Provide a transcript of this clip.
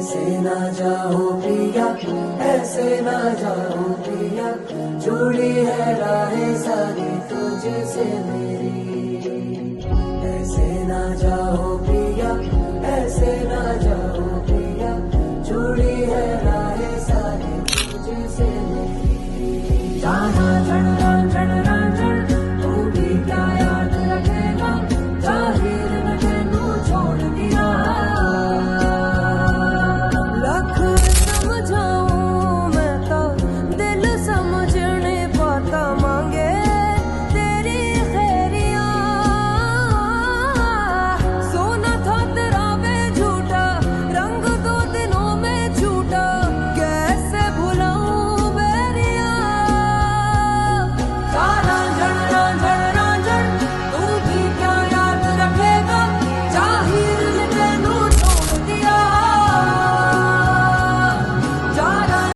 ऐसे ना जाओ पिया, ऐसे ना जाओ पिया, जुड़ी है राहें सारी तुझसे मेरी। ऐसे ना जाओ